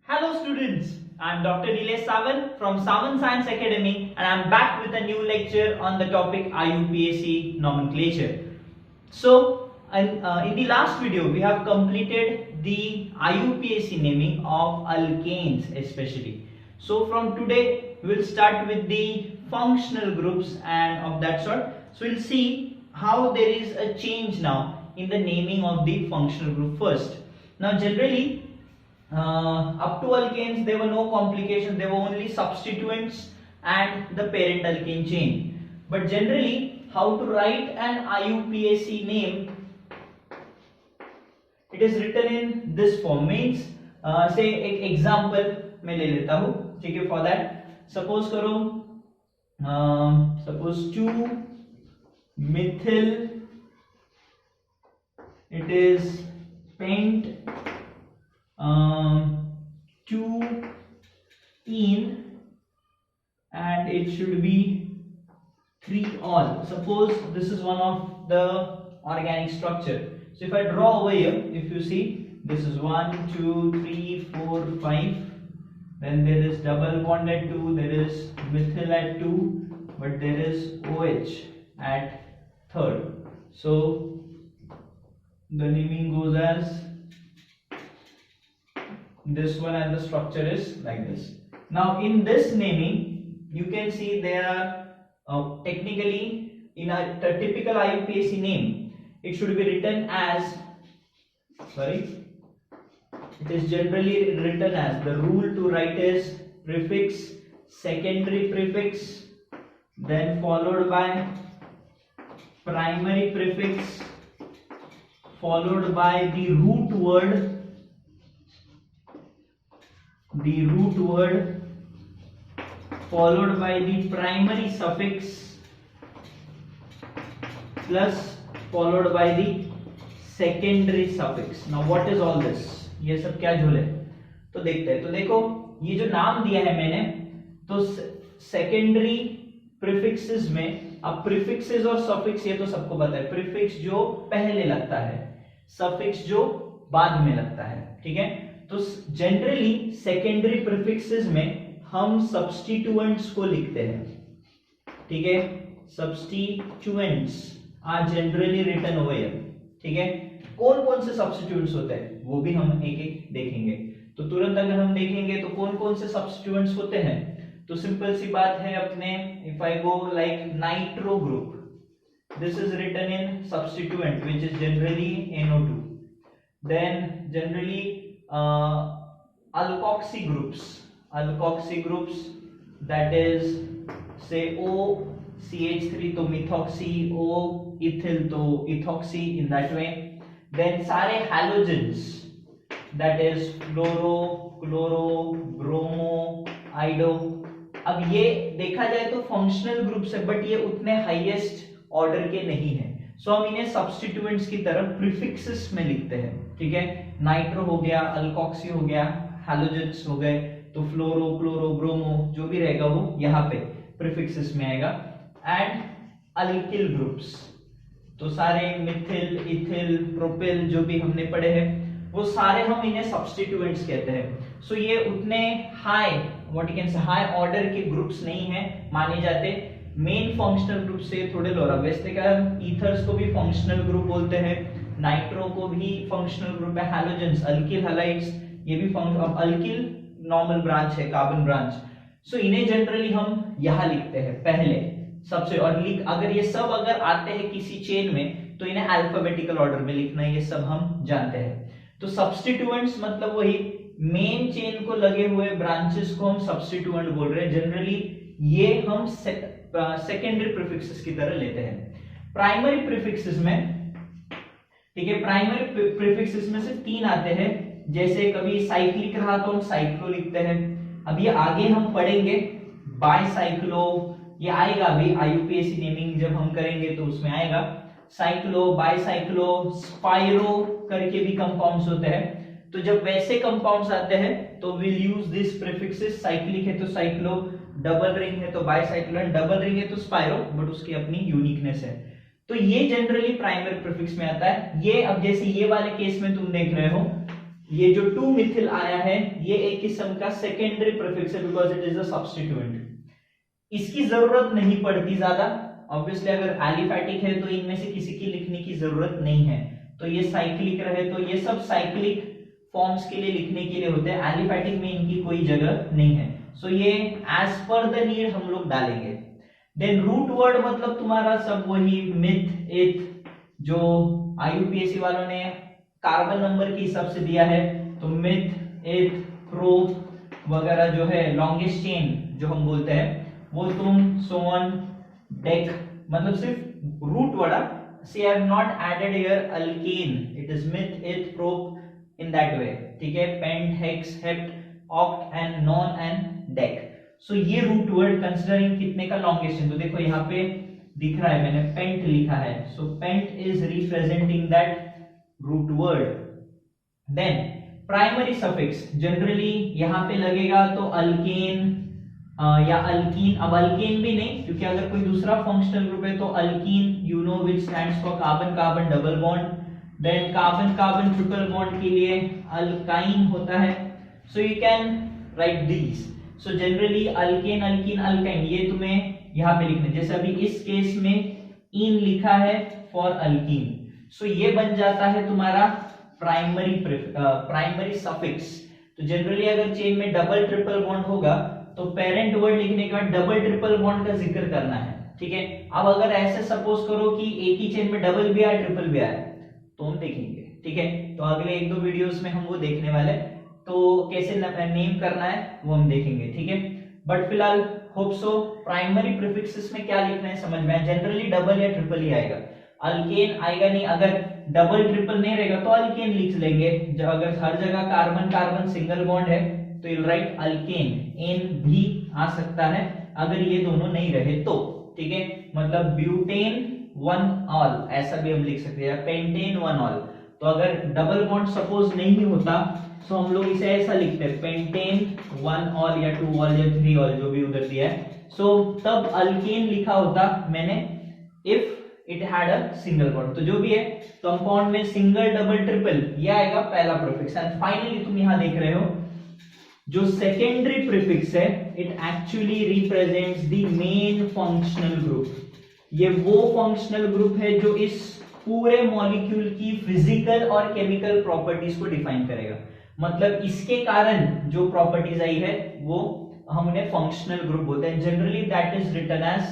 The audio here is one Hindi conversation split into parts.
Hello students, I am Dr. Nilesh Sawan from Sawan Science Academy and I am back with a new lecture on the topic IUPAC nomenclature. So, in the last video we have completed the IUPAC naming of alkanes especially. So from today we will start with the functional groups and of that sort. So we'll see how there is a change now in the naming of the functional group first. Now generally up to alkanes there were no complications, there were only substituents and the parent alkane chain. But generally how to write an IUPAC name, it is written in this form. Means say एक example मैं ले लेता हूँ, ठीक है. For that suppose करो suppose 2 methyl, it is pent 2 ene and it should be 3 all. Suppose this is one of the organic structure. So if I draw over here, if you see, this is 1 2 3 4 5, then there is double bond at 2, there is methyl at 2, but there is OH at 3rd. So the naming goes as this one and the structure is like this. Now in this naming you can see there are technically in a typical IUPAC name it should be written as, it is generally written as, the rule to write is prefix, secondary prefix, then followed by primary prefix, followed by the root word, followed by the primary suffix, plus followed by the secondary suffix. Now what is all this? ये सब क्या झोल है? तो देखते हैं. तो देखो ये जो नाम दिया है मैंने, तो सेकेंडरी प्रीफिक्सेस में, अब प्रीफिक्सेस और सफिक्स ये तो सबको पता है. प्रीफिक्स जो पहले लगता है, सफिक्स जो बाद में लगता है, ठीक है. तो जनरली सेकेंडरी प्रीफिक्सेस में हम सब्स्टिट्यूएंट्स को लिखते हैं, ठीक है. Substituents are generally written over here, ठीक है. कौन कौन से सब्स्टिट्यूएंट्स होते हैं वो भी हम एक एक देखेंगे. तो तुरंत अगर हम देखेंगे तो कौन कौन से सब्स्टिट्यूएंट्स होते हैं, तो सिंपल सी बात है अपने, if I go like nitro group, this is written in substituent which is generally NO2. Then generally alkoxy groups, that is say OCH3 तो methoxy, O ethyl तो ethoxy, in that way. Then सारे halogens, that is fluoro, chloro, bromo, ido. अब ये देखा जाए तो फंक्शनल ग्रुप्स है, बट ये उतने हाईएस्ट ऑर्डर के नहीं है. सो हम इन्हें सब्स्टिट्यूएंट्स की तरफ प्रीफिक्सेस में लिखते हैं, ठीक है. नाइट्रो हो गया, अल्कोक्सी हो गया, हैलोजेंस हो गए, तो फ्लोरो, क्लोरो, ब्रोमो जो भी रहेगा वो यहाँ पे प्रीफिक्सेस में आएगा. एंड अल्किल ग्रुप्स, तो सारे मिथिल, इथिल, प्रोपिल जो भी हमने पढ़े हैं वो सारे हम इन्हें सब्स्टिट्यूएंट्स कहते हैं. सो ये उतने high, what you can say, high order के ग्रुप्स नहीं है माने जाते. मेन फंक्शनल ग्रुप से थोड़े लोअर. वैसे क्या ईथर्स को भी फंक्शनल ग्रुप बोलते हैं, नाइट्रो को भी फंक्शनल ग्रुप है, हैलोजेंस, अल्किल हैलाइड्स ये भी अब अल्किल नॉर्मल ब्रांच है, कार्बन ब्रांच. सो इन्हें जनरली हम यहां लिखते हैं पहले सबसे. और अगर ये सब अगर आते हैं किसी चेन में तो इन्हें अल्फाबेटिकल ऑर्डर में लिखना है, ये सब हम जानते हैं. तो सब्स्टिट्यूएंट्स मतलब वही मेन चेन को लगे हुए ब्रांचेस को हम सब्स्टिट्यूएंट बोल रहे हैं. जनरली ये हम सेकेंडरी प्रीफिक्सेस की तरह लेते हैं. प्राइमरी प्रीफिक्सेस में, ठीक है, प्राइमरी प्रीफिक्सेस में से 3 आते हैं. जैसे कभी साइक्लिक रहा तो हम साइक्लो लिखते हैं. अब ये आगे हम पढ़ेंगे बाइसाइक्लो, ये आएगा अभी IUPAC नेमिंग जब हम करेंगे तो उसमें आएगा. साइक्लो, बाइसाइक्लो, स्पाइरो करके भी कंपाउंड्स होते हैं. तो जब वैसे कंपाउंड्स आते हैं तो will use this prefixes. Cyclic है तो साइक्लो, डबल रिंग है तो बाइसाइक्लो, डबल रिंग है तो स्पाइरो, बट उसकी अपनी यूनिकनेस है. तो ये जनरली प्राइमरी प्रीफिक्स में आता है. ये अब जैसे ये वाले केस में तुम देख रहे हो, ये जो 2 मिथिल आया है ये एक किस्म का सेकेंडरी प्रीफिक्स है because it is a substituent. इसकी जरूरत नहीं पड़ती ज्यादा, ऑब्वियसली अगर एलिफैटिक है तो इनमें से किसी की लिखने की जरूरत नहीं है। तो ये साइक्लिक रहे तो ये सब साइक्लिक फॉर्म्स के लिए लिखने के लिए होते हैं, एलिफैटिक में इनकी कोई जगह नहीं है। सो ये एज पर द नीड हम लोग डालेंगे। देन रूट वर्ड मतलब तुम्हारा सब वही मिथ इथ जो आईयूपीएससी वालों ने कार्बन नंबर के हिसाब से दिया है, तो मिथ इथ प्रोप वगैरह जो है लॉन्गेस्ट चेन जो हम बोलते हैं वो तुम सोन डेक मतलब सिर्फ root word. See I have not added here alkane, it is meth eth prop in that way, ठीक है। Pent hex hept oct and non and dec. So ये रूट वर्ड कंसीडरिंग कितने का लॉन्गेस्ट चेन, तो देखो यहाँ पे दिख रहा है मैंने पेंट लिखा है, so pent is representing that root word. Then primary suffix generally यहाँ पे लगेगा तो अल्केन या अल्कीन। अब अल्केन भी नहीं क्योंकि अगर कोई दूसरा फंक्शनल ग्रुप है तो alkene you know which stands for carbon carbon double bond. Then carbon carbon triple bond के लिए अल्काइन होता है। So you can write these. So generally alkane alkene alkyne ये तुम्हें यहाँ पे लिखना है, जैसे अभी इस केस में इन लिखा है फॉर अल्कीन। सो ये बन जाता है तुम्हारा प्राइमरी सफिक्स। तो जनरली अगर चेन में डबल ट्रिपल बॉन्ड होगा तो पेरेंट वर्ड लिखने के बाद डबल ट्रिपल बॉन्ड का जिक्र करना है, ठीक है। अब अगर ऐसे सपोज करो कि एक ही चेन में डबल भी आए ट्रिपल भी आए तो हम देखेंगे, ठीक है। तो अगले एक दो वीडियोस में हम वो देखने वाले, तो कैसे नेम करना है वो हम देखेंगे, ठीक है। बट फिलहाल होप सो प्राइमरी प्रीफिक्सेस में क्या लिखना है समझ में आया। जनरली डबल या ट्रिपल ही आएगा, अल्केन आएगा नहीं। अगर डबल ट्रिपल नहीं रहेगा तो अल्केन लिख लेंगे। जब अगर हर जगह कार्बन कार्बन सिंगल बॉन्ड है तो यू राइट अल्केन, एन भी आ सकता है अगर ये दोनों नहीं रहे तो, ठीक है। मतलब ब्यूटेन वन ऑल ऐसा भी हम लिख सकते हैं, पेंटेन वन ऑल। तो अगर डबल बॉन्ड सपोज नहीं होता तो हम लोग इसे ऐसा लिखते हैं पेंटेन वन ऑल या टू ऑल या थ्री ऑल जो भी उधर दिया है। सो तब अल्केन लिखा होता मैंने if it had a single bond. तो जो भी है कंपाउंड में सिंगल डबल ट्रिपल ये आएगा पहला प्रीफिक्स। एंड फाइनली तुम यहां देख रहे हो जो सेकेंडरी प्रीफिक्स है it actually represents the main functional group. ये वो फंक्शनल ग्रुप है जो इस पूरे मॉलिक्यूल की फिजिकल और केमिकल प्रॉपर्टीज को डिफाइन करेगा। मतलब इसके कारण जो प्रॉपर्टीज आई है वो हम उन्हें फंक्शनल ग्रुप बोलते हैं। Generally that is written as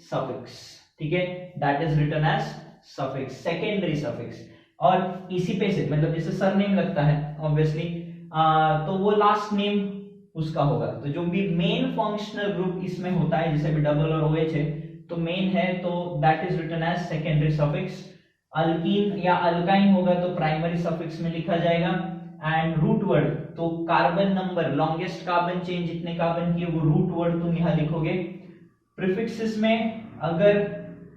suffix, ठीक है। That is written as suffix, secondary suffix. और इसी पे से मतलब जैसे सरनेम लगता है ऑब्वियसली तो वो लास्ट नेम उसका होगा। तो जो भी मेन फंक्शनल ग्रुप इसमें होता है जैसे भी डबल और OH है तो मेन है तो that is written as secondary suffix. Alkene या अल्काइन होगा तो प्राइमरी सफिक्स में लिखा जाएगा। एंड रूट वर्ड तो carbon number longest carbon chain जितने कार्बन की वो रूट वर्ड तुम यहां लिखोगे। प्रीफिक्सेस में अगर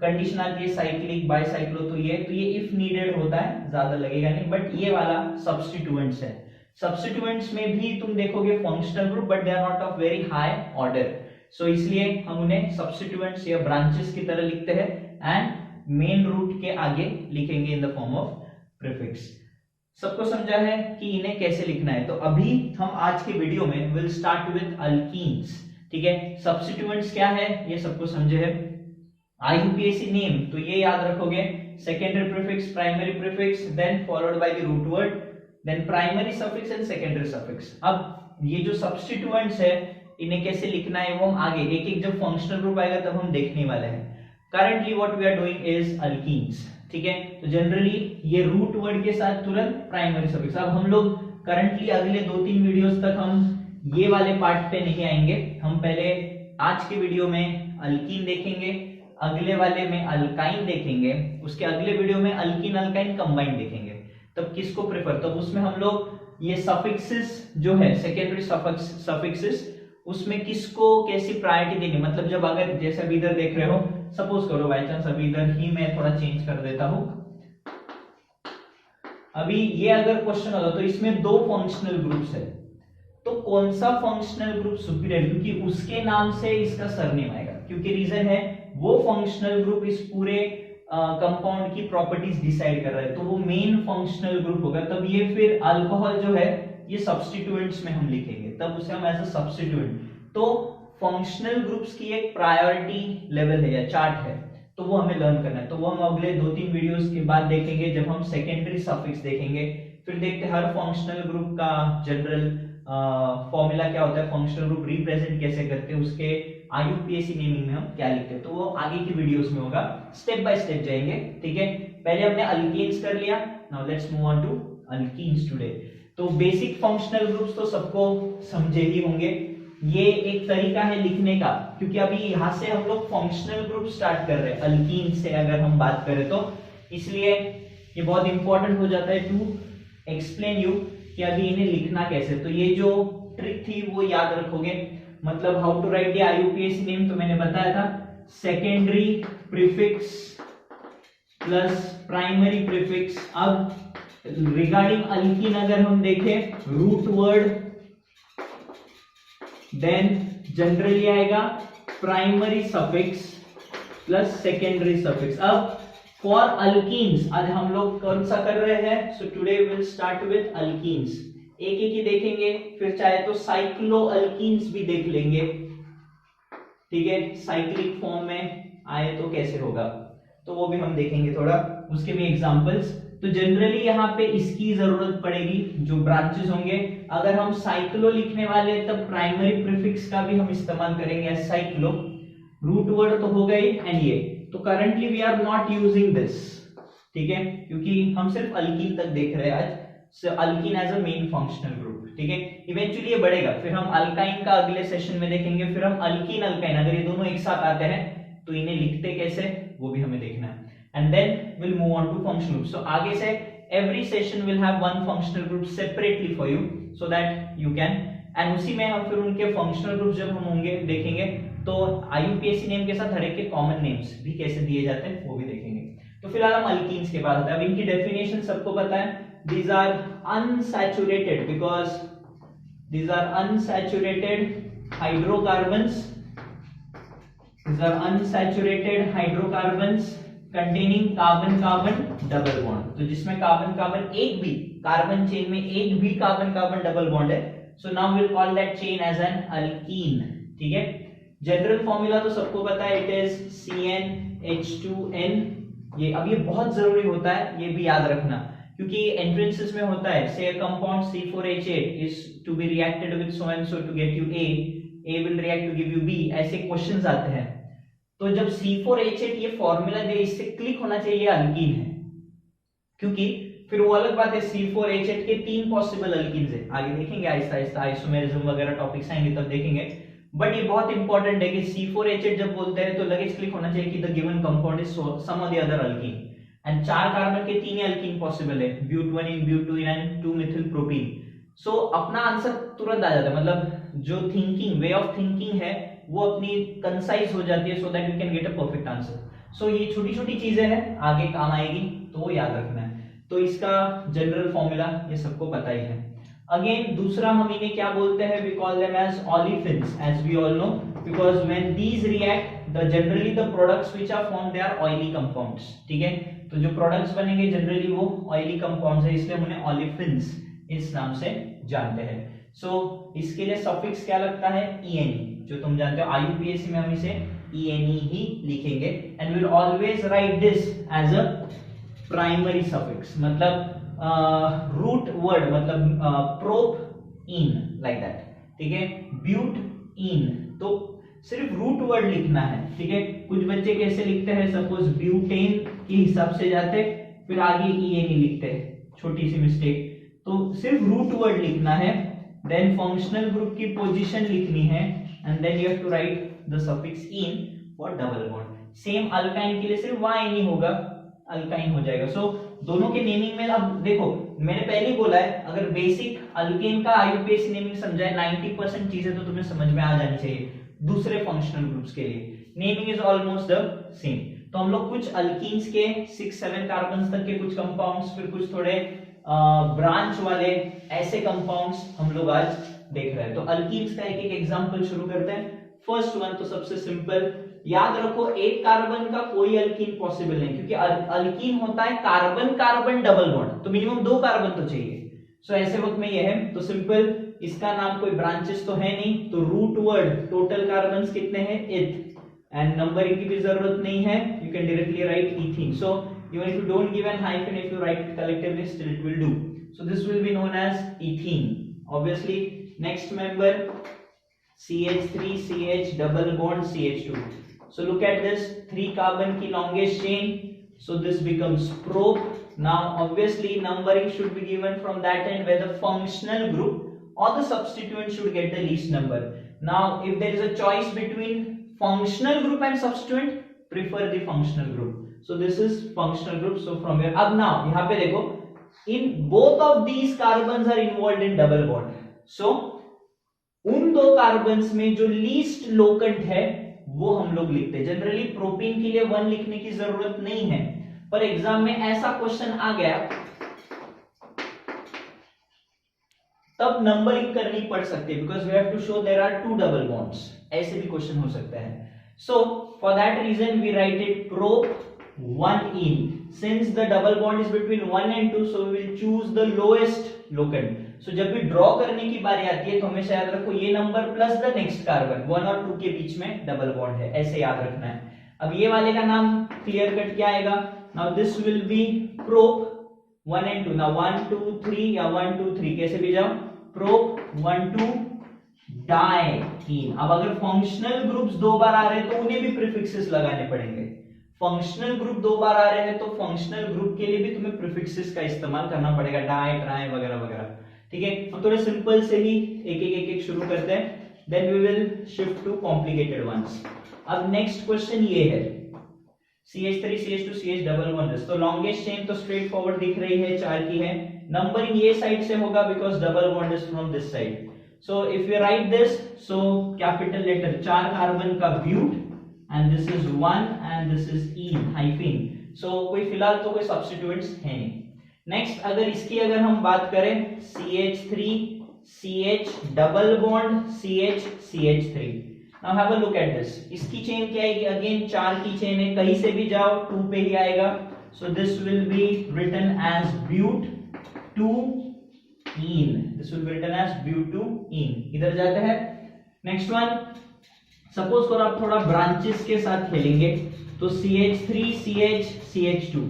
कंडीशन आती है साइक्लिक बाइसाइक्लो तो ये इफ नीडेड होता है, ज्यादा लगेगा नहीं। बट ये वाला सब्स्टिट्यूएंट्स है। सब्स्टिट्यूएंट्स में भी तुम देखोगे functional group but they are not of very high order. So इसलिए हम उन्हें सब्स्टिट्यूएंट्स या ब्रांचेस की तरह लिखते हैं एंड मेन रूट के आगे लिखेंगे in the form of prefix. सबको समझा है कि इन्हें कैसे लिखना है। तो अभी हम आज के वीडियो में विल स्टार्ट विद अल्कीन्स, ठीक है। सब्स्टिट्यूएंट्स क्या है ये सबको समझे है। आईयूपीएससी नेम तो ये याद रखोगे, secondary prefix primary prefix then followed by the root word then primary suffix and secondary suffix. अब ये जो सब्स्टिट्यूएंट्स है इन्हें कैसे लिखना है वो हम आगे एक एक जब फंक्शनल ग्रुप आएगा तब हम देखने वाले हैं। Currently what we are doing is alkenes, ठीक है। तो जनरली ये रूट वर्ड के साथ तुरंत प्राइमरी सफिक्स। अब हम लोग करंटली अगले 2-3 वीडियोस तक हम ये वाले पार्ट पे नहीं आएंगे। हम पहले आज के वीडियो में अल्कीन देखेंगे, अगले वाले में अल्काइन देखेंगे, उसके अगले वीडियो में अल्कीन अल्काइन कंबाइन देखेंगे। तब किसको प्रेफर, तब उसमें हम लोग ये सफिक्सेस जो है सेकेंडरी सफिक्सेस उसमें किसको कैसी प्रायोरिटी देनी। मतलब जब अगर जैसे अभी इधर देख रहे हो सपोज करो बाय चांस अभी इधर ही मैं थोड़ा चेंज कर देता हूं। अभी ये अगर क्वेश्चन होता तो इसमें 2 फंक्शनल ग्रुप्स है तो कौन सा फंक्शनल ग्रुप सुपीरियर, क्योंकि उसके नाम से इसका सरनेम आएगा। क्योंकि रीजन है वो फंक्शनल ग्रुप इस पूरे कंपाउंड की प्रॉपर्टीज डिसाइड कर रहा है तो वो मेन फंक्शनल ग्रुप होगा। तब ये फिर अल्कोहल जो है ये सब्स्टिट्यूएंट्स में हम लिखेंगे, तब उसे हम एज अ सब्स्टिट्यूएंट। तो फंक्शनल ग्रुप्स की एक प्रायोरिटी लेवल है या चार्ट है, तो वो हमें लर्न करना है। तो वो हम अगले 2-3 वीडियोस के बाद देखेंगे, जब हम सेकेंडरी सफिक्स देखेंगे। फिर देखते हैं हर फंक्शनल ग्रुप का जनरल फॉर्मूला क्या होता है, फंक्शनल ग्रुप रिप्रेजेंट कैसे करते हैं, उसके आईयूपीएसी नेमिंग में हम क्या लिखते हैं। तो वो आगे की वीडियोस में होगा, स्टेप बाय स्टेप जाएंगे, ठीक है। पहले हमने अल्केन्स कर लिया, now let's move on to alkenes today. तो बेसिक फंक्शनल ग्रुप्स तो सबको समझे ही होंगे। ये एक तरीका है लिखने का, क्योंकि अभी यहां से हम लोग फंक्शनल ग्रुप स्टार्ट कर रहे हैं अल्कीन से अगर हम बात करें तो, इसलिए ये बहुत इंपॉर्टेंट हो जाता है टू एक्सप्लेन यू कि अभी इन्हें लिखना कैसे। तो ये जो ट्रिक थी वो याद रखोगे, मतलब how to write the IUPAC name, तो मैंने बताया था secondary prefix plus primary prefix. अब रिगार्डिंग अल्कीन अगर हम देखें, रूट वर्ड, देन जनरली आएगा primary suffix plus secondary suffix. अब फॉर अल्कीन्स आज हम लोग कौन सा कर रहे हैं, so today will start with alkenes. एक एक ही देखेंगे, फिर चाहे तो साइक्लो अल्कीन्स भी देख लेंगे, ठीक है, साइक्लिक फॉर्म में आए तो कैसे होगा, तो वो भी हम देखेंगे थोड़ा, उसके भी एग्जांपल्स। तो जनरली यहाँ पे इसकी जरूरत पड़ेगी जो ब्रांचेस होंगे। अगर हम साइक्लो लिखने वाले तब प्राइमरी प्रीफिक्स का भी हम इस्तेमाल करेंगे साइक्लो। रूट वर्ड तो हो गई, एंड ये तो currently we are not using this, ठीक है, क्योंकि हम सिर्फ अल्कीन तक देख रहे हैं आज, alkene as a main functional group, ठीक है। इवेंचुअली ये बढ़ेगा, फिर हम अल्काइन का अगले सेशन में देखेंगे, फिर हम अल्कीन अल्काइन, अगर ये दोनों एक साथ आते हैं तो इन्हें लिखते कैसे वो भी हमें देखना है। And then will move on to functional group. So आगे से every session will have one functional group separately for you, so that you can, and उसी में हम फिर उनके फंक्शनल ग्रुप जब हम होंगे देखेंगे, तो आईयूपीएसी नेम के साथ हर एक के कॉमन नेम्स भी कैसे दिए जाते हैं वो भी देखेंगे। तो फिलहाल हम अल्कीन्स के बाद होता है। अब इनकी डेफिनेशन सबको पता है, these are unsaturated because these are unsaturated hydrocarbons, these are unsaturated hydrocarbons containing carbon carbon double bond। तो जिसमें कार्बन कार्बन एक भी, कार्बन चेन में एक भी कार्बन कार्बन डबल बॉन्ड है, so now we'll call that chain as an alkene, ठीक है। जनरल फॉर्मूला तो सबको पता है, इट इज CnH2n। ये अब ये बहुत जरूरी होता है, ये भी याद रखना, क्योंकि एंट्रेंसेस में होता है, से compound C4H8 is to be reacted with so and so to get you A will react to give you B, ऐसे क्वेश्चंस आते हैं। तो जब C4H8 ये फॉर्मूला दे, इससे क्लिक होना चाहिए अल्कीन है, क्योंकि फिर वो अलग बात है C4H8 के 3 पॉसिबल अल्कीन्स है, आगे देखेंगे आहिस्ता आहिस्ता, आइसोमेरिज्म वगैरह टॉपिक्स आएंगे तब देखेंगे। बट ये बहुत इंपॉर्टेंट है कि C4H8 जब बोलते हैं तो लगेज क्लिक होना चाहिए कि the given compound is some of the other alkene, and 4 carbon के 3 अल्कीन पॉसिबल है, but one ene, but two ene and 2 methyl propene. So अपना आंसर तुरंत आ जाता है, मतलब जो थिंकिंग, वे ऑफ थिंकिंग है वो अपनी कंसाइज हो जाती है, so that you can get a perfect answer. So ये छोटी छोटी चीजें हैं, आगे काम आएगी, तो वो याद रखना है। तो इसका जनरल फॉर्मूला ये सबको पता ही है। अगेन दूसरा हम इन्हें क्या बोलते हैं, we call them as olefins, as we all know, because when these react, the generally the products which are formed they are oily compounds, ठीक है। तो जो प्रोडक्ट्स बनेंगे जनरली वो ऑयली कंपाउंड्स है, इसलिए हम उन्हें olefins इस नाम से जानते हैं। सो इसके लिए सफिक्स क्या लगता है, ene, जो तुम जानते हो आईयूपीएसी में हम इसे ene ही लिखेंगे, and will always write this as a primary suffix, मतलब रूट वर्ड, मतलब प्रोप इन लाइक दैट, ठीक है। ब्यूट इन तो सिर्फ रूट वर्ड लिखना है, ठीक है। कुछ बच्चे कैसे लिखते हैं, सपोज ब्यूटेन के हिसाब से जाते, फिर आगे ene लिखते हैं, छोटी सी मिस्टेक। तो सिर्फ रूट वर्ड लिखना है, देन फंक्शनल ग्रुप की पोजीशन लिखनी है, and then you have to write the suffix ene for double bond. Same alkyne के लिए सिर्फ y होगा, अल्काइन हो जाएगा। सो दोनों के नेमिंग में अब देखो, मैंने पहले ही बोला है, अगर बेसिक अल्केन का आईयूपीएसी नेमिंग समझा है, 90% चीजें तो तुम्हें समझ में आ जानी चाहिए। दूसरे फंक्शनल ग्रुप्स के लिए naming is almost the same. तो हम लोग कुछ अल्कीन्स के 6-7 कार्बन तक के कुछ कंपाउंड्स, फिर कुछ थोड़े ब्रांच वाले ऐसे कंपाउंड्स हम लोग आज देख रहे हैं। तो अल्कीन्स का एक एक एग्जांपल शुरू करते हैं। फर्स्ट वन तो सबसे सिंपल, याद रखो एक कार्बन का कोई अल्कीन पॉसिबल नहीं, क्योंकि अल्कीन होता है कार्बन कार्बन डबल बॉन्ड, तो मिनिमम 2 कार्बन तो चाहिए। सो ऐसे वक्त में ये है, तो सिंपल इसका नाम कोई ब्रांचेस तो है नहीं, तो रूट वर्ड टोटल कार्बन्स कितने हैं, इथ, एंड नंबरिंग की भी जरूरत नहीं है, you can directly right ethene. So even if you don't give an hyphen, if you write it collectively, still it will do. So this will be known as ethene. Obviously, next member CH3 CH double bond CH2. So look at this 3 carbon की longest chain. So this becomes prop. Now obviously numbering should be given from that end where the functional group or the substituent should get the least number. Now if there is a choice between functional group and substituent, prefer the functional group. So this is functional group. So from here, अब now यहाँ पे देखो, in both of these carbons are involved in double bond. So उन दो कार्बन्स में जो लीस्ट लोकेंट है वो हम लोग लिखते हैं. जनरली प्रोपीन के लिए 1 लिखने की जरूरत नहीं है, पर एग्जाम में ऐसा क्वेश्चन आ गया तब नंबरिंग करनी पड़ सकती है, because we have to show there are 2 double bonds. ऐसे भी क्वेश्चन हो सकता है. So for that reason we write it prop 1ene. Since the double bond is between 1 and 2, so we will choose the lowest locant. So जब भी ड्रॉ करने की बारी आती है तो हमेशा याद रखो ये number plus the next carbon 1 और 2 के बीच में डबल बॉन्ड है, ऐसे याद रखना है. अब ये वाले का नाम क्लियर कट क्या आएगा. Now this will B prop 1 and 2. Now 1 2 3 या 1 2 3 कैसे भी जाओ, prop 1 2 डाइथीन. अब अगर फंक्शनल ग्रुप्स 2 बार आ रहे हैं तो उन्हें भी प्रीफिक्सेस लगाने पड़ेंगे. फंक्शनल ग्रुप 2 बार आ रहे हैं तो फंक्शनल ग्रुप के लिए भी तुम्हें प्रीफिक्सेस का इस्तेमाल करना पड़ेगा, डाई ट्राई वगैरह वगैरह. ठीक है, हम थोड़े सिंपल से ही एक शुरू करते हैं, then we will shift to complicated ones. अब नेक्स्ट क्वेश्चन ये है CH3 CH2 CH double bond. तो लॉन्गेस्ट चेन तो स्ट्रेट फॉरवर्ड दिख रही है, 4 की है. नंबरिंग ये साइड से होगा because double bond is from this side. So if you write this, so capital letter 4 carbon का ब्यूट, and this is 1 and this is ene hyphen. So कोई फिलहाल तो कोई सब्स्टिट्यूएंट्स है नहीं. नेक्स्ट अगर हम बात करें CH3 CH double bond CH CH3. Now have a look at this. इसकी चेन क्या आएगी, अगेन 4 की चेन है, कहीं से भी जाओ 2 पे ही आएगा. So this will be written as but 2 ene. This will be written as butene. इधर जाते हैं. नेक्स्ट वन, सपोज करो आप थोड़ा ब्रांचेस के साथ खेलेंगे, तो CH3 CH CH2.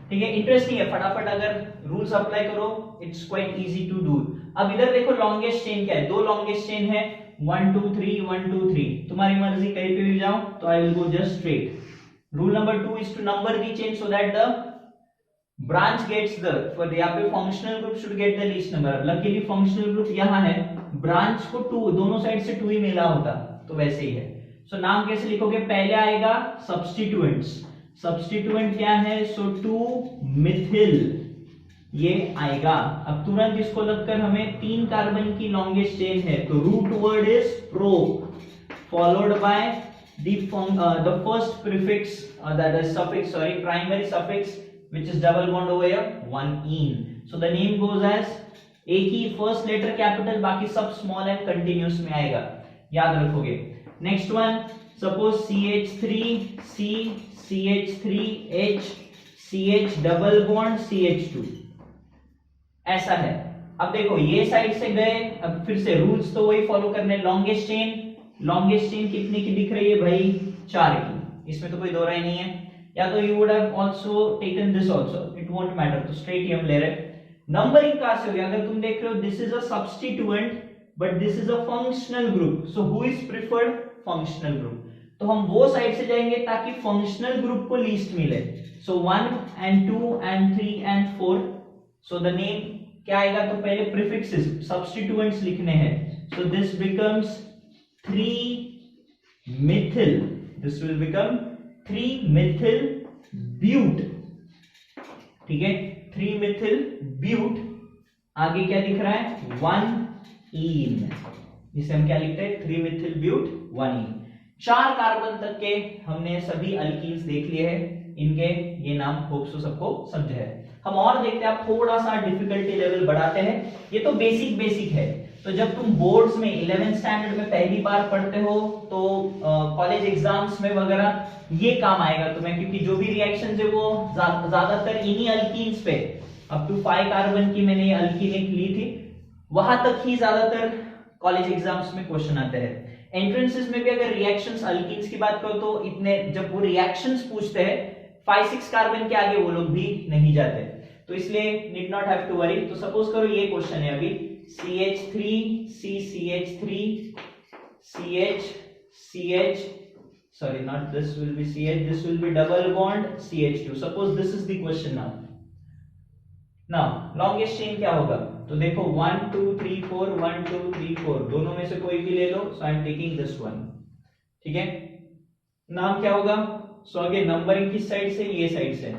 ठीक है, इंटरेस्टिंग है. फटाफट अगर रूल्स अप्लाई करो, it's quite easy to do. अब इधर देखो लॉन्गेस्ट चेन क्या है, 2 लॉन्गेस्ट चेन है, 1 2 3 1 2 3. तुम्हारी मर्जी कहीं पे भी जाओ, तो I will go just straight. Rule number 2 is to number the chain so that the branch gets the, for यहाँ पे functional group should get the least number. Luckily functional group यहाँ है, branch को 2 दोनों साइड से 2 ही मिला होता, तो वैसे ही है. So नाम कैसे लिखोगे, पहले आएगा substituents. Substituent क्या है, so 2 methyl ये आएगा. अब तुरंत इसको लगकर हमें 3 कार्बन की longest chain है, तो root word is prop followed by the first prefix that is suffix, sorry, primary suffix which is double bond over here, 1ene. So the name goes as, एक ही फर्स्ट लेटर कैपिटल, बाकी सब स्मॉल एंड कंटिन्यूस में आएगा, याद रखोगे. Next one, suppose CH3 C CH3H CH double bond CH2 ऐसा है. अब देखो ये साइड से गए, अब फिर से रूल्स तो वही फॉलो करने. लॉन्गेस्ट चेन कितने की दिख रही है भाई, 4 की, इसमें तो कोई दो राय नहीं है. या तो you would have also taken this also, it won't matter, तो straight ही हम ले रहे. नंबरिंग कहां से हो गया, अगर तुम देख रहे हो this is a substituent but this is a functional group, so who is preferred, functional group. तो हम वो साइड से जाएंगे ताकि functional group को लीस्ट मिले. So 1 and 2 and 3 and 4. So the name क्या आएगा, तो पहले prefixes substituents लिखने हैं. So this becomes 3 methyl, this will become 3 methyl but. ठीक है, 3 methyl but. आगे क्या दिख रहा है, 1ene, जिसे हम क्या लिखते हैं, 3 methyl but 1ene. 4 कार्बन तक के हमने सभी अल्कीन्स देख लिए हैं, इनके ये नाम होप सो सबको समझे है. हम और देखते हैं, आप थोड़ा सा डिफिकल्टी लेवल बढ़ाते हैं. ये तो बेसिक है, तो जब तुम बोर्ड्स में 11th स्टैंडर्ड में पहली बार पढ़ते हो तो कॉलेज एग्जाम्स में वगैरह ये काम आएगा तुम्हें, क्योंकि जो भी रिएक्शंस है वो ज्यादातर इन्हीं अल्कीन्स पे अप टू 5 कार्बन की मैंने अल्कीन एक ली थी, वहां तक ही ज्यादातर कॉलेज एग्जाम्स में क्वेश्चन आते हैं। एंट्रेंसेस में भी अगर रिएक्शंस अल्कीन्स की बात करो तो इतने, जब वो रिएक्शंस पूछते हैं 5-6 कार्बन के आगे वो लोग भी नहीं जाते, तो इसलिए need not have to worry. तो सपोज करो ये क्वेश्चन है अभी CH3 CCH3 CH sorry, not this will be CH, this will be double bond CH2. suppose this is the question now longest chain क्या होगा, तो देखो 1 2 3 4 1 2 3 4 दोनों में से कोई भी ले लो, so I am taking this one, ठीक है। नाम क्या होगा, सो अगे नंबरिंग किस साइड से, ये साइड से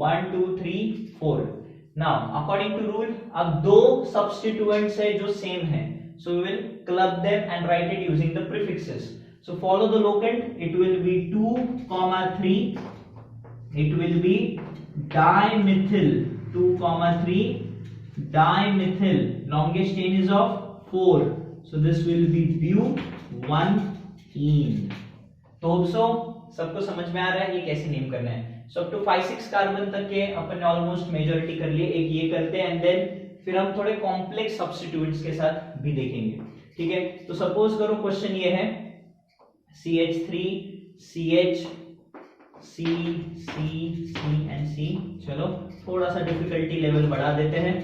1 2 3 4। नाउ अकॉर्डिंग टू रूल अब दो सब्स्टिट्यूएंट्स है जो सेम है, so we will club them and write it using the prefixes. So follow the locant, it will be 2, 3, it will be dimethyl 2, 3 dimethyl, longest chain is of 4, so this will be bu1ene। तो so सबको समझ में आ रहा है ये कैसे नेम करना है। सो अप टू 5-6 कार्बन तक के अपन ने ऑलमोस्ट मेजॉरिटी कर लिए, एक ये करते हैं एंड देन फिर हम थोड़े कॉम्प्लेक्स सब्स्टिट्यूएंट्स के साथ भी देखेंगे, ठीक है। तो सपोज करो क्वेश्चन ये है CH3 CH C C C and C, चलो थोड़ा सा डिफिकल्टी लेवल बढ़ा देते हैं।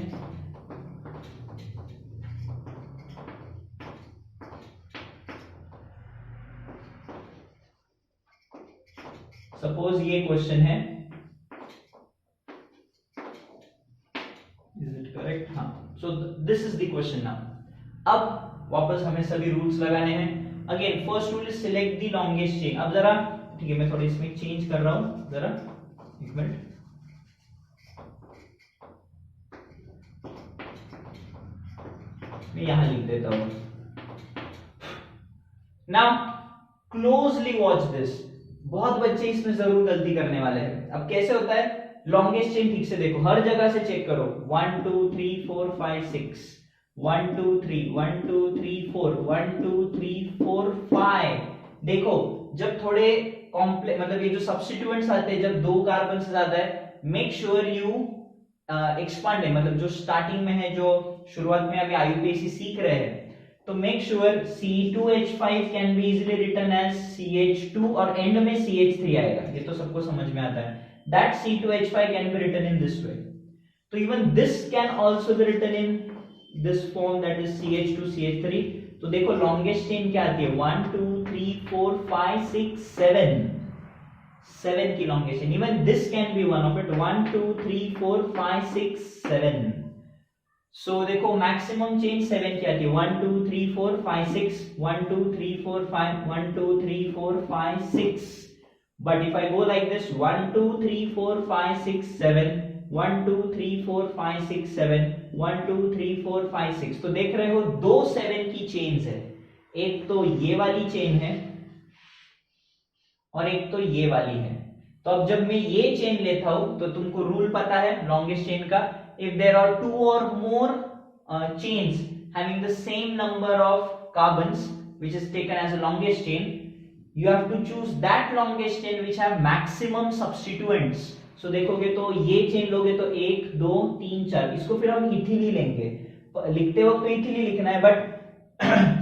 सपोज ये क्वेश्चन है, इज इट करेक्ट, हाँ, so this is the question now. अब वापस हमें सभी रूल्स लगाने हैं। Again first rule is select the longest chain. अब जरा, ठीक है, मैं थोड़ा इसमें चेंज कर रहा हूं, जरा एक मिनट, मैं यहां लिख देता हूं। नाउ क्लोजली वॉच दिस, बहुत बच्चे इसमें जरूर गलती करने वाले हैं। अब कैसे होता है, लॉन्गेस्ट चेन ठीक से देखो, हर जगह से चेक करो, 1 2 3 4 5 6 1 2 3 1 2 3 4 1 2 3 4 5। देखो जब थोड़े कॉम्प्लेक्स, मतलब ये जो सब्स्टिट्यूएंट्स आते हैं जब 2 कार्बन से ज्यादा है, मेक श्योर यू एक्सपांड है, मतलब जो स्टार्टिंग में है, जो शुरुआत में अभी IUPAC सीख रहे हैं, तो make sure C2H5 can be easily written as CH2 और एंड में CH3 आएगा, ये तो सबको समझ में आता है। That C2H5 can be written in this way. So even this can also be written in this form, that is CH2 CH3. तो देखो longest chain क्या आती है, 1 2 3 4 5 6 7, 7 की longest chain। Even this can be one of it, 1 2 3 4 5 6 7। So देखो maximum chain 7 की आती है, 1 2 3 4 5 6 1 2 3 4 5 1 2 3 4 5 6। But if I go like this, 1 2 3 4 5 6 7 1 2 3 4 5 6 7 1 2 3 4 5 6, तो देख रहे हो दो 7 की चेन्स है, एक तो ये वाली चेन है और एक तो ये वाली है। तो अब जब मैं ये चेन लेता हूं तो तुमको रूल पता है लॉन्गेस्ट चेन का, if there are 2 or more chains having the same number of carbons which is taken as a longest chain, you have to choose that longest chain which have maximum substituents। so देखोगे तो ये चेन लोगे तो 1 2 3 4, इसको फिर हम इथिली लेंगे, लिखते वक्त तो इथिली लिखना है, बट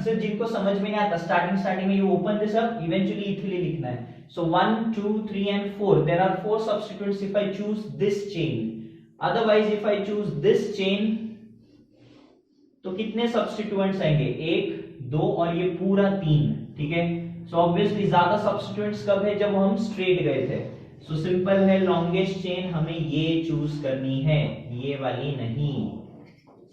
सिर्फ जिनको समझ में नहीं आता स्टार्टिंग में you open this up, eventually इथिली लिखना है। so 1 2 3 and 4, there are 4 substituents if I choose this chain, otherwise if I choose this chain तो कितने सब्स्टिट्यूएंट्स आएंगे, 1 2 और ये पूरा 3, ठीक है। सो ऑब्वियसली ज्यादा सब्स्टिट्यूएंट्स कब है, जब हम स्ट्रेट गए थे। सो सिंपल है, लॉन्गेस्ट चेन हमें ये चूज करनी है, ये वाली नहीं।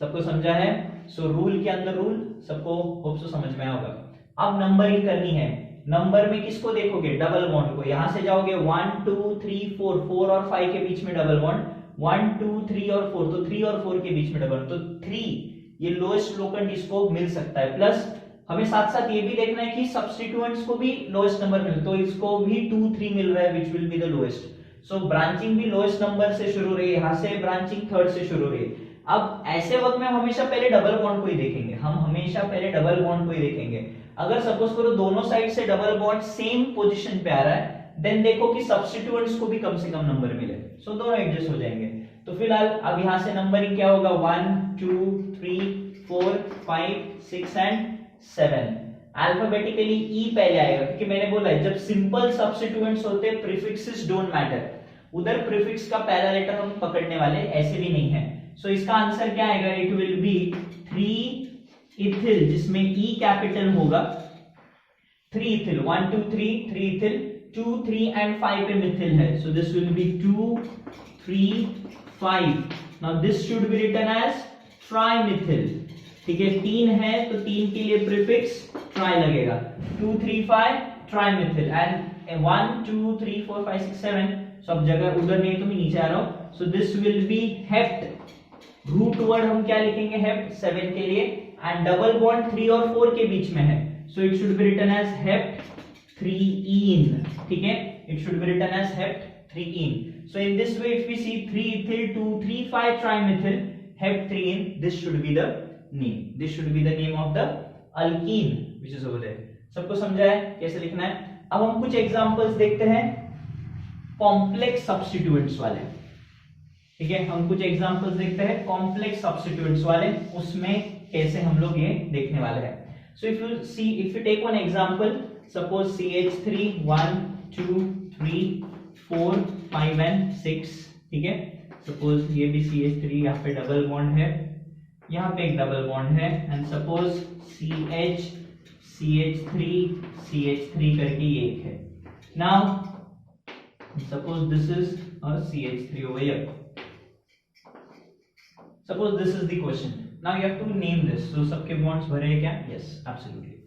सबको समझा है? सो रूल के अंदर रूल सबको होप सो समझ में आया होगा। अब नंबरिंग करनी है, नंबर में किसको देखोगे, डबल बॉन्ड को। यहां से जाओगे 1 2 3 4, 4 और 5 के बीच में डबल बॉन्ड, 1 2 3 और 4, तो 3 और 4 के बीच में डबल, तो 3 ये लोएस्ट लोकेंट इसको मिल सकता है। प्लस हमें साथ साथ ये भी देखना है कि सब्स्टिट्यूएंट्स को भी लोएस्ट नंबर मिले, तो इसको भी 2 3 मिल रहा है, which will be the lowest. So branching भी लोएस्ट नंबर से शुरू रही है, यहां से ब्रांचिंग थर्ड से शुरू रही है। अब ऐसे वक्त में हम हमेशा पहले डबल बॉन्ड को ही देखेंगे, हम हमेशा पहले डबल बॉन्ड को ही देखेंगे। अगर सपोज करो दोनों साइड से डबल बॉन्ड सेम पोजीशन पे आ रहा है, देन देखो कि सब्स्टिट्यूएंट्स को भी कम से कम नंबर मिले, सो दोनों एडजस्ट हो जाएंगे। तो फिलहाल अब यहां से नंबरिंग क्या होगा 1 2 3 4 5 6 एंड 7। अल्फाबेटिकली ई पहले आएगा क्योंकि मैंने बोला है जब सिंपल सब्स्टिट्यूएंट्स होते हैं प्रीफिक्सेस डोंट मैटर, उधर प्रीफिक्स का पहला लेटर हम पकड़ने वाले, ऐसे भी नहीं है। सो इसका आंसर क्या आएगा, इट विल बी 3 इथिल जिसमें ई कैपिटल होगा, 3 इथिल 1 2 3 3 इथिल 2 3 एंड 5 पे मिथिल है, so this will be 2 3 5। Now this should be written as trimethyl, ठीक है 3 है तो 3 के लिए प्रीफिक्स ट्राई लगेगा, 2 3 5 ट्राइमिथिल एंड 1 2 3 4 5 6 7 सब जगह उधर नहीं तो मैं नीचे आ रहा हूं, so this will be hept. Root word हम क्या लिखेंगे हेप्ट 7 के लिए एंड डबल बॉन्ड 3 और 4 के बीच में है, so it should be written as hept 3इन, ठीक है it should be written as hept 3इन। So in this way if we see 3 ethyl 2 3 5 trimethyl hept 3इन, this should be the name, this should be the name of the alkene which is over there। सबको समझा है कैसे लिखना है। अब हम कुछ एग्जांपल्स देखते हैं कॉम्प्लेक्स सब्स्टिट्यूएंट्स वाले, ठीक है हम कुछ एग्जांपल्स देखते हैं कॉम्प्लेक्स सब्स्टिट्यूएंट्स वाले, उसमें कैसे हम लोग ये देखने वाले हैं। So if you see, if you take one example, suppose CH3 1 2 3 4 5 and 6, ठीक है सपोज ये भी CH3 यहाँ पे डबल बॉन्ड है, यहाँ पे एक डबल बॉन्ड है and suppose CH CH3 CH3 करके ये एक है। Now suppose this is a CH3 over here, suppose this is the question, now you have to name this, so सबके bonds भरे हैं क्या, yes absolutely।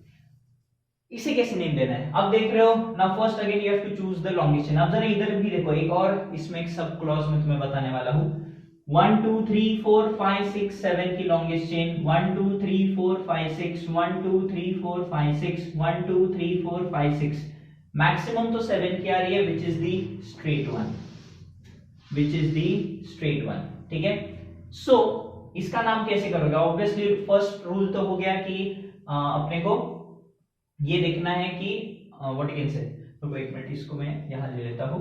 इसे कैसे नेम देना है, अब देख रहे हो ना, first again you have to choose the longest chain. अब जरा इधर भी देखो, एक और इसमें एक सब क्लॉज में तुम्हें बताने वाला हूं, 1 2 3 4 5 6 7 की लॉन्गेस्ट चेन, 1 2 3 4 5 6 1 2 3 4 5 6 1 2 3 4 5 6, मैक्सिमम तो 7 की आ रही है which is the straight one, which is the straight one, ठीक है। सो इसका नाम कैसे करोगे, ऑब्वियसली फर्स्ट रूल तो हो गया कि अपने को ये देखना है कि व्हाट यू कैन से, तो एक मिनट इसको मैं यहां ले लेता हूं,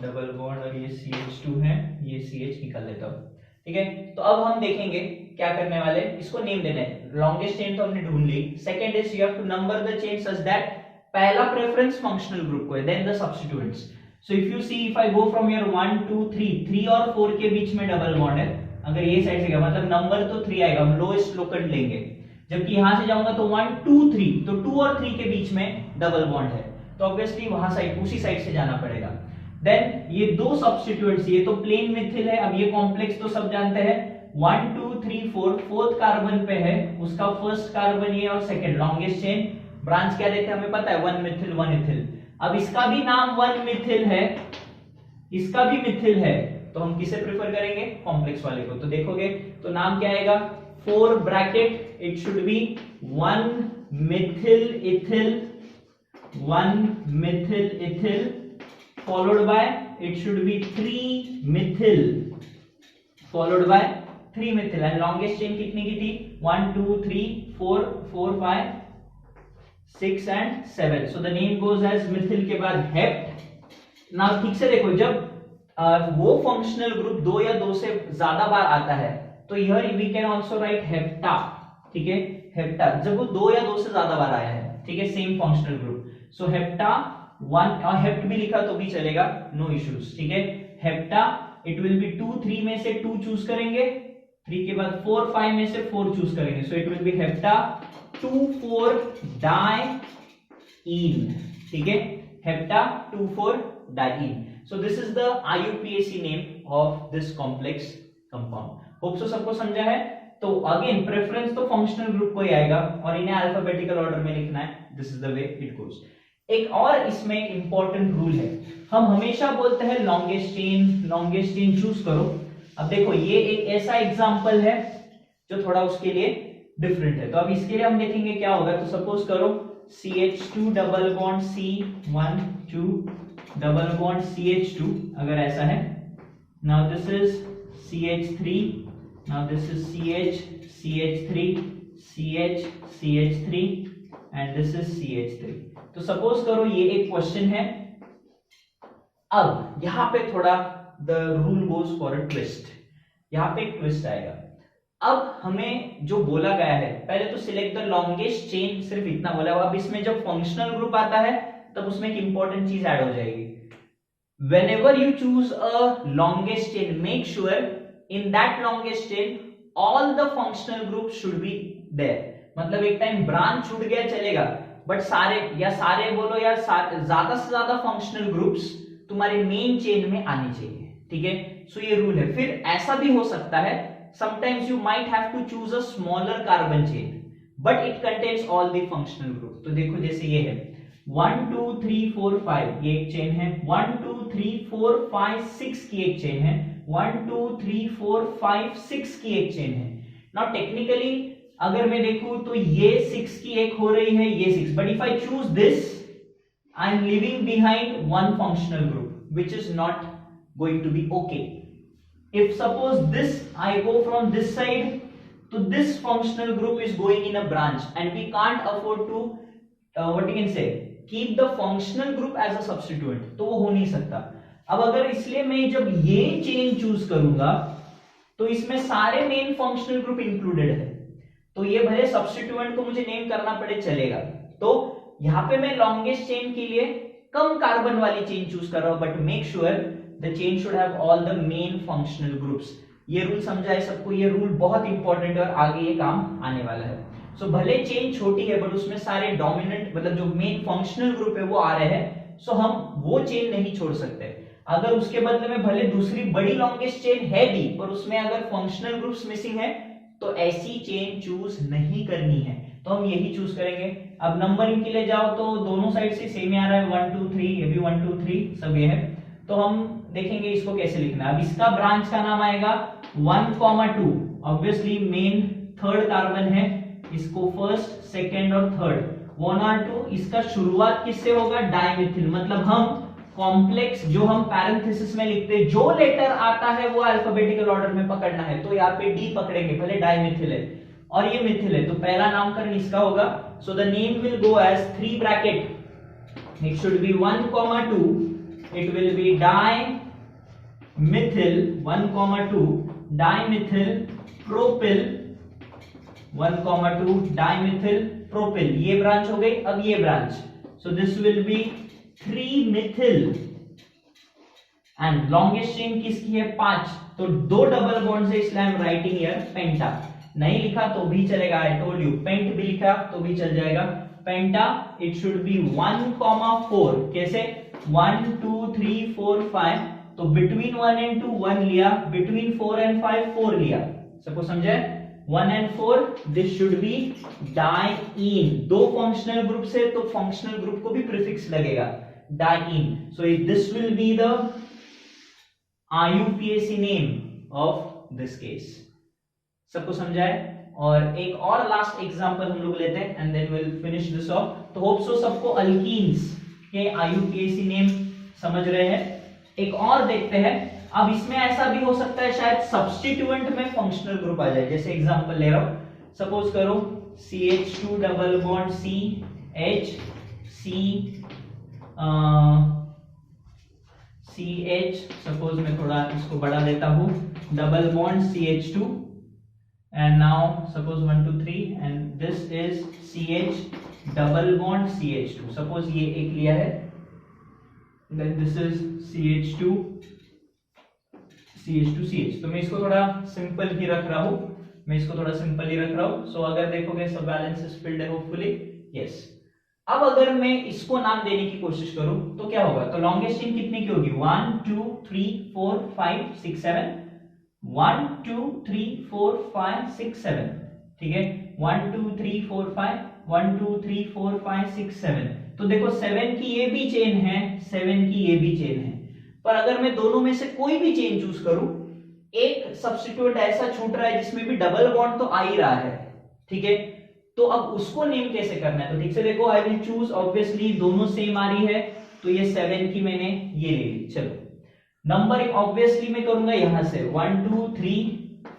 डबल बॉन्ड और ये CH2 है, ये CH निकाल लेता हूं, ठीक है। तो अब हम देखेंगे क्या करने वाले, इसको नेम देना है। लॉन्गेस्ट चेन तो हमने ढूंढ ली, second is you have to number the chain such that पहला प्रेफरेंस फंक्शनल ग्रुप को है, then the substituents. So if you see, if I go from your 1 2 3 3 और 4 के बीच में डबल बॉन्ड है, अगर ये साइड से गया मतलब नंबर तो 3 आएगा, हम लोएस्ट लोकेंट लेंगे, जबकि यहां से जाऊंगा तो 1 2 3, तो 2 और 3 के बीच में डबल बॉन्ड है, तो ऑब्वियसली वहां साइड उसी साइड से जाना पड़ेगा। देन ये दो सब्स्टिट्यूएंट्स, ये तो प्लेन मिथिल है, अब ये कॉम्प्लेक्स तो सब जानते हैं, 1 2 3 4 फोर्थ कार्बन पे है, उसका फर्स्ट कार्बन ये और सेकंड लॉन्गेस्ट चेन, ब्रांच क्या देते हैं हमें पता है 1 मिथिल 1 इथिल। अब इसका भी नाम 1 मिथिल है, इसका भी मिथिल है, तो हम किसे प्रेफर करेंगे, कॉम्प्लेक्स वाले को। तो देखोगे तो नाम क्या आएगा, 4 bracket, it should B 1 Mithil ethyl 1 Mithil ethyl followed by it should be 3 methyl followed by 3 methyl and longest chain कितनी की थी 1 2 3 4 4 5 6 and 7, so the name goes as methyl के बाद hept। now ठीक से देखो, जब वो फंक्शनल ग्रुप 2 या 2 से ज्यादा बार आता है तो here we can also write hepta, ठीक है हेप्टा, जब वो 2 या 2 से ज्यादा बार आया है, ठीक है सेम फंक्शनल ग्रुप, सो हेप्टा 1 और हेप्ट भी लिखा तो भी चलेगा, नो इश्यूज, ठीक है हेप्टा। इट विल बी 2 3 में से 2 चूज करेंगे, 3 के बाद 4 5 में से 4 चूज करेंगे, so it will be hepta 2 4 diene, ठीक है hepta 2 4 diene. So this is the IUPAC name of this complex compound. Hope so सबको समझा है। तो अगेन प्रेफरेंस तो फंक्शनल ग्रुप को ही आएगा और इन्हें अल्फाबेटिकल ऑर्डर में लिखना है, this is the way it goes. एक और इसमें इंपॉर्टेंट रूल है, हम हमेशा बोलते हैं लॉन्गेस्ट चेन चूज करो। अब देखो ये एक ऐसा एग्जांपल है जो थोड़ा उसके लिए डिफरेंट है, तो अब इसके लिए हम देखेंगे क्या होगा। तो सपोज करो CH2 double bond C1 2 double bond CH2, अगर ऐसा है, now this is CH3, now this is CH3 CH CH3 and this is CH3। तो सपोज करो ये एक क्वेश्चन है। अब यहां पे थोड़ा the rule goes for a twist, यहाँ पे एक ट्विस्ट आएगा। अब हमें जो बोला गया है, पहले तो सिलेक्ट द लॉन्गेस्ट चेन, सिर्फ इतना बोला हुआ। अब इसमें जब फंक्शनल ग्रुप आता है तब उसमें एक इंपॉर्टेंट चीज ऐड हो जाएगी। Whenever you choose a longest chain, make sure in that longest chain all the functional groups should be there। मतलब एक टाइम ब्रांच छूट गया चलेगा, बट सारे बोलो या ज्यादा से ज्यादा फंक्शनल ग्रुप्स तुम्हारे मेन चेन में आनी चाहिए, ठीक है। सो ये रूल है। फिर ऐसा भी हो सकता है, sometimes you might have to choose a smaller carbon chain but it contains all the functional group। तो देखो जैसे ये है 1 2 3 4 5 ये एक चेन है, 1 2 3 4 5 6 की एक चेन है, 1 2 3 4 5 6 की एक चेन है। नाउ टेक्निकली अगर मैं देखूं तो ये 6 की एक हो रही है, ये 6, but if I choose this I am living behind one functional group which is not going to be okay. If suppose this I go from this side, so this functional group is going in a branch and we can't afford to what you can say keep the functional group as a substituent, तो वो हो नहीं सकता। अब अगर इसलिए मैं जब ये चेन चूज करूंगा तो इसमें सारे मेन फंक्शनल ग्रुप इंक्लूडेड है, तो ये भले सब्स्टिट्यूएंट को मुझे नेम करना पड़े चलेगा। तो यहाँ पे मैं लॉन्गेस्ट चेन के लिए कम कार्बन वाली चेन चूज कर रहा हूं, but make sure the chain should have all the main functional groups। ये रूल समझा है सबको, ये रूल बहुत इंपॉर्टेंट है और आगे ये काम आने वाला है। सो भले चेन छोटी है बट उसमें सारे डोमिनेंट मतलब जो मेन फंक्शनल ग्रुप है वो आ रहे हैं, सो हम वो चेन नहीं छोड़ सकते। अगर उसके बदले में भले दूसरी बड़ी लॉन्गेस्ट चेन है भी पर उसमें अगर फंक्शनल ग्रुप्स मिसिंग है तो ऐसी चेन चूज नहीं करनी है, तो हम यही चूज करेंगे। अब नंबरिंग के लिए जाओ तो दोनों साइड से सेम आ रहा है, 1 2 3, ये भी 1 2 3 सब ये है। तो हम देखेंगे इसको कैसे लिखना है। अब इसका ब्रांच का नाम आएगा 1,2, ऑब्वियसली मेन थर्ड कार्बन है, इसको फर्स्ट सेकेंड और थर्ड 1 और 2। इसका शुरुआत किससे होगा? डाइमिथिल, मतलब हम कॉम्प्लेक्स जो हम पैरेंथेसिस में लिखते हैं जो लेटर आता है वो अल्फाबेटिकल ऑर्डर में पकड़ना है, तो यहाँ पे डी पकड़ेंगे, भले डाइमिथिल है और ये मिथिल है, तो पहला नामकरण इसका होगा। So the name will go as 3 bracket, it should be 1,2, it will be dimethyl 1,2 dimethyl propyl 1,2 dimethyl propyl, ये ब्रांच हो गई। अब ये branch, so this will be 3-methyl and longest chain किसकी है? 5, तो 2 डबल बॉन्ड है, इसलिए आई एम राइटिंग हियर पेंटा। नहीं लिखा तो भी चलेगा, आई टोल्ड यू, पेंट भी लिखा तो भी चल जाएगा। पेंटा इट शुड बी 1,4, कैसे? 1 2 3 4 5, तो बिटवीन 1 and 2 1 लिया, बिटवीन 4 and 5 4 लिया, सबको समझे? 1 and 4, this should B diene. दो फंक्शनल ग्रुप से तो फंक्शनल ग्रुप को भी प्रीफिक्स लगेगा diene, so this will be the IUPAC name of this case. सबको समझा है? और एक और लास्ट एग्जांपल हम लोग लेते हैं and then will finish this off. तो होप सो सबको अल्कीन्स के IUPAC नेम समझ रहे हैं। एक और देखते हैं। अब इसमें ऐसा भी हो सकता है शायद सब्स्टिट्यूएंट में फंक्शनल ग्रुप आ जाए, जैसे एग्जांपल ले रहा हूं, सपोज करो CH2 double bond CH, suppose मैं थोड़ा इसको बढ़ा देता हूं, double bond CH2 and now suppose 1 2 3 and this is CH double bond CH2, suppose ये एक लिया है, then this is CH2 CH, तो मैं इसको थोड़ा सिंपल ही रख रहा हूं, सो अगर देखोगे सब बैलेंसेस फिल्ड है होपफुली, यस। अब अगर मैं इसको नाम देने की कोशिश करूं तो क्या होगा? तो लॉन्गेस्ट चेन कितने की होगी? 1 2 3 4 5 6 7, 1 2 3 4 5 6 7, ठीक है, 1 2 3 4 5, 1 2 3 4 5 6 7। तो देखो 7 की ये भी चेन है, 7 की ये भी चेन है, पर अगर मैं दोनों में से कोई भी चेन चूज करूं, एक सब्स्टिट्यूट ऐसा छूट रहा है जिसमें भी डबल बॉन्ड तो आ ही रहा है, ठीक है, तो अब उसको नेम कैसे करना है? तो ठीक से देखो, आई विल चूज, ऑब्वियसली दोनों सेम आ रही है, तो ये 7 की मैंने ये ले ली। चलो नंबरिंग ऑब्वियसली मैं करूंगा यहां से 1 2 3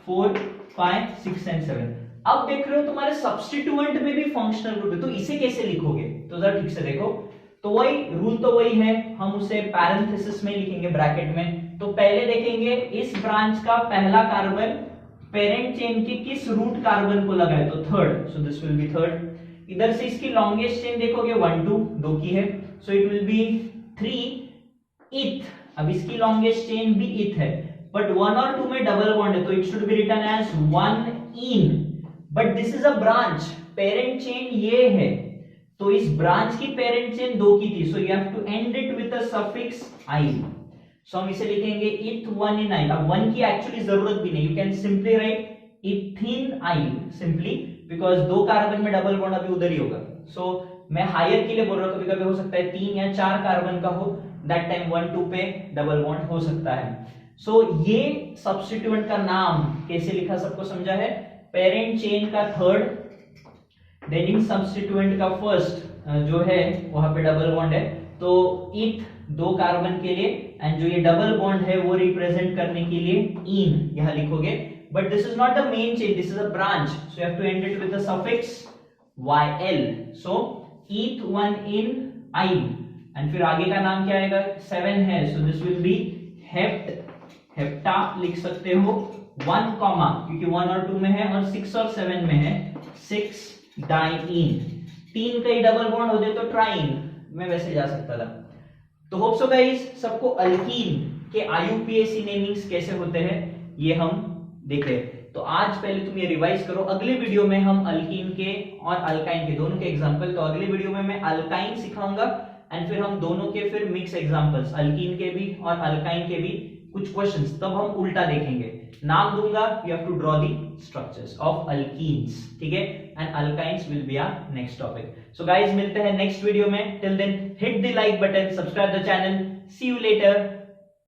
4 5 6 एंड 7। अब देख रहे हो तुम्हारे सब्स्टिट्यूएंट में भी फंक्शनल ग्रुप है, तो इसे कैसे लिखोगे? तो जरा ठीक से देखो, तो वही रूल तो वही है, हम उसे पैरेंथेसिस में लिखेंगे, ब्रैकेट में, तो पहले देखेंगे इस ब्रांच का पहला कार्बन पेरेंट चेन के किस रूट कार्बन को लगा है, तो third, so this will B third. इधर से इसकी लॉन्गेस्ट चेन देखोगे 1 2 दो की है, सो इट विल बी 3 इथ। अब इसकी लॉन्गेस्ट चेन भी इथ है, बट 1 और 2 में डबल बॉन्ड है, तो it should be written as 1 ene, but this is a branch, parent chain ये है, तो इस ब्रांच की पेरेंट चेन 2 की थी, so you have to end it with a suffix I, so हम इसे लिखेंगे इथ 1 इन आई। अब 1 की एक्चुअली जरूरत भी नहीं, you can simply write इथिन I simply, because 2 carbon में डबल बॉन्ड अभी उधर ही होगा। सो मैं हायर के लिए बोल रहा हूं, कभी कभी हो सकता है 3 या 4 कार्बन का हो, दैट टाइम 1 2 पे डबल बॉन्ड हो सकता है। सो ये सब्स्टिट्यूएंट का नाम कैसे लिखा सबको समझा है, पेरेंट चेन का थर्ड, देन इन सब्स्टिट्यूएंट का फर्स्ट जो है वहां पे डबल बॉन्ड है, तो इथ 2 कार्बन के लिए, एंड जो ये डबल बॉन्ड है वो रिप्रेजेंट करने के लिए इन यहां लिखोगे, but this is not the main chain, this is a branch, so you have to end it with the suffix YL, सो इथ 1 इन आई, एंड फिर आगे का नाम क्या आएगा, 7 है, so this will be hept, hepta लिख सकते हो 1 कॉमा, क्योंकि 1 और 2 में है और 6 और 7 में है 6 डाइइन, 3 का ही डबल बॉन्ड हो जाए तो ट्राइन में वैसे जा सकता था। तो होप सो गाइस सबको अल्कीन के IUPAC नेमिंग्स कैसे होते हैं ये हम देखे। तो आज पहले तुम ये रिवाइज करो, अगले वीडियो में हम अल्कीन के और अल्काइन के दोनों के एग्जांपल, तो अगले वीडियो में मैं अल्काइन सिखाऊंगा, एंड फिर हम दोनों के फिर मिक्स एग्जांपल्स, अल्कीन के भी और अल्काइन के भी कुछ क्वेश्चंस, तब हम उल्टा देखेंगे। नाम दूंगा, you have to draw the structures of alkenes, ठीक है, and alkynes will be our next topic. So guys मिलते हैं नेक्स्ट वीडियो में, till then hit the like button, subscribe the channel, see you letter.